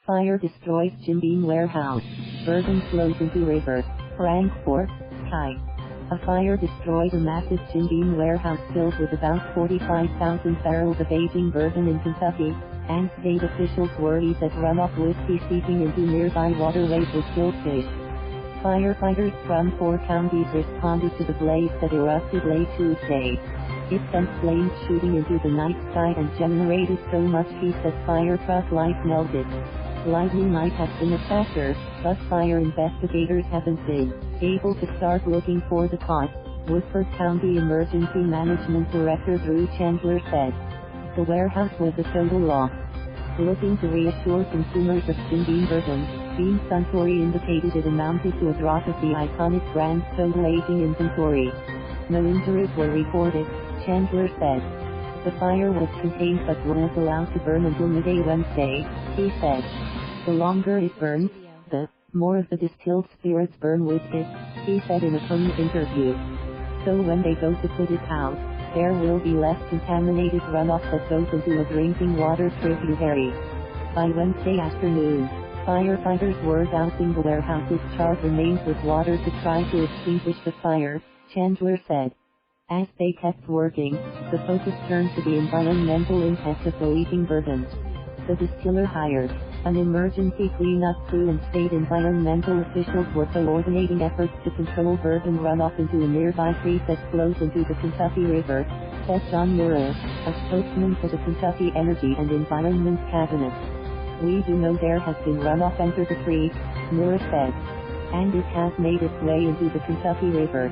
Fire destroys Jim Beam warehouse. Bourbon flows into river. Frankfort, Sky. A fire destroyed a massive Jim Beam warehouse filled with about 45,000 barrels of aging bourbon in Kentucky, and state officials worry that runoff whiskey seeping into nearby waterways will kill fish. Firefighters from 4 counties responded to the blaze that erupted late Tuesday. It sent flames shooting into the night sky and generated so much heat that firetruck lights melted. Lightning might have been a factor, but fire investigators haven't been able to start looking for the cause, Woodford County Emergency Management Director Drew Chandler said. The warehouse was a total loss. Looking to reassure consumers of Jim Beam bourbon, Beam Suntory indicated it amounted to a drop of the iconic brand's total aging inventory. No injuries were reported, Chandler said. The fire was contained but was allowed to burn until midday Wednesday, he said. The longer it burns, the more of the distilled spirits burn with it, he said in a phone interview. So when they go to put it out, there will be less contaminated runoff that goes into a drinking water tributary. By Wednesday afternoon, firefighters were dousing the warehouse's charred remains with water to try to extinguish the fire, Chandler said. As they kept working, the focus turned to the environmental impact of the leaking bourbon. The distiller hired an emergency cleanup crew and state environmental officials were coordinating efforts to control bourbon runoff into a nearby creek that flows into the Kentucky River, said John Mura, a spokesman for the Kentucky Energy and Environment Cabinet. We do know there has been runoff enter the creek, Mura said. And it has made its way into the Kentucky River.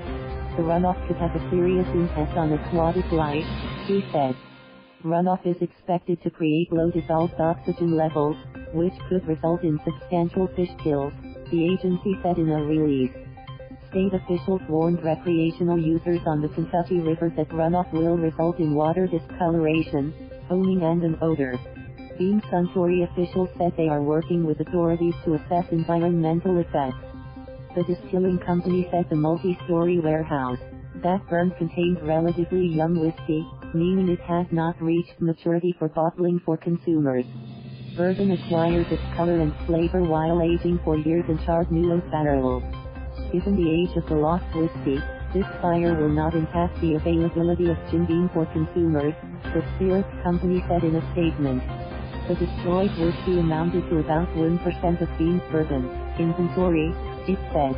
The runoff could have a serious impact on aquatic life, he said. Runoff is expected to create low dissolved oxygen levels, which could result in substantial fish kills, the agency said in a release. State officials warned recreational users on the Kentucky River that runoff will result in water discoloration, foaming and an odor. Beam Suntory officials said they are working with authorities to assess environmental effects. The distilling company said the multi-story warehouse that burned contained relatively young whiskey, meaning it had not reached maturity for bottling for consumers. Bourbon acquires its color and flavor while aging for years in charred new oak barrels. Given the age of the lost whiskey, this fire will not impact the availability of Jim Beam for consumers, the spirits company said in a statement. The destroyed whiskey amounted to about 1% of Beam's bourbon inventory, it said.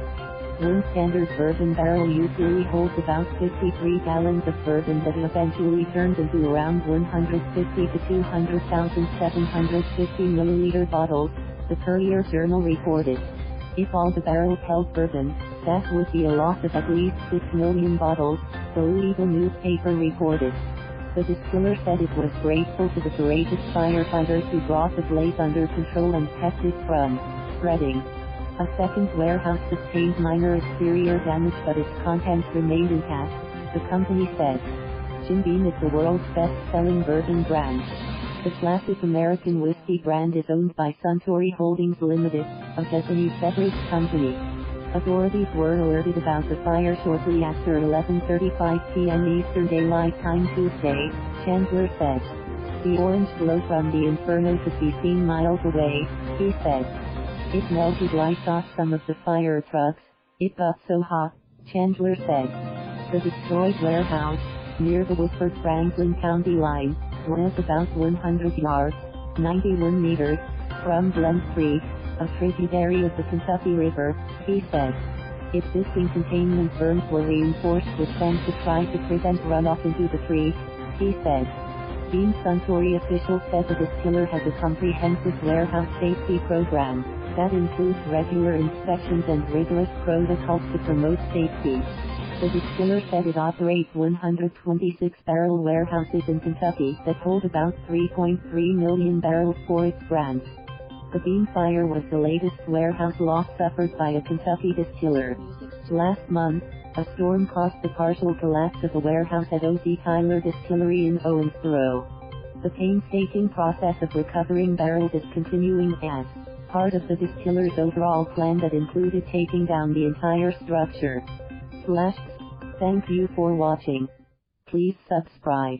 One standard bourbon barrel usually holds about 53 gallons of bourbon that eventually turns into around 150 to 200,000 750 milliliter bottles, the Courier Journal reported. If all the barrels held bourbon, that would be a loss of at least 6 million bottles, the Louisville newspaper reported. The distiller said it was grateful to the courageous firefighters who brought the blaze under control and kept it from spreading. A second warehouse sustained minor exterior damage but its contents remained intact, the company said. Jim Beam is the world's best-selling bourbon brand. The classic American whiskey brand is owned by Suntory Holdings Ltd, a Japanese beverage company. Authorities were alerted about the fire shortly after 11:35 p.m. Eastern Daylight Time Tuesday, Chandler said. The orange glow from the inferno could be seen miles away, he said. It melted lights off some of the fire trucks. It got so hot, Chandler said. The destroyed warehouse, near the Woodford-Franklin County line, was about 100 yards, 91 meters, from Glen Creek, a tributary of the Kentucky River, he said. Existing containment berms were reinforced with fence to try to prevent runoff into the creek, he said. Beam Suntory officials said the distiller has a comprehensive warehouse safety program that includes regular inspections and rigorous protocols to promote safety. The distiller said it operates 126 barrel warehouses in Kentucky that hold about 3.3 million barrels for its brands. The Beam fire was the latest warehouse loss suffered by a Kentucky distiller. Last month, a storm caused the partial collapse of a warehouse at O.C. Tyler Distillery in Owensboro. The painstaking process of recovering barrels is continuing as part of the distiller's overall plan that included taking down the entire structure. Thank you for watching. Please subscribe.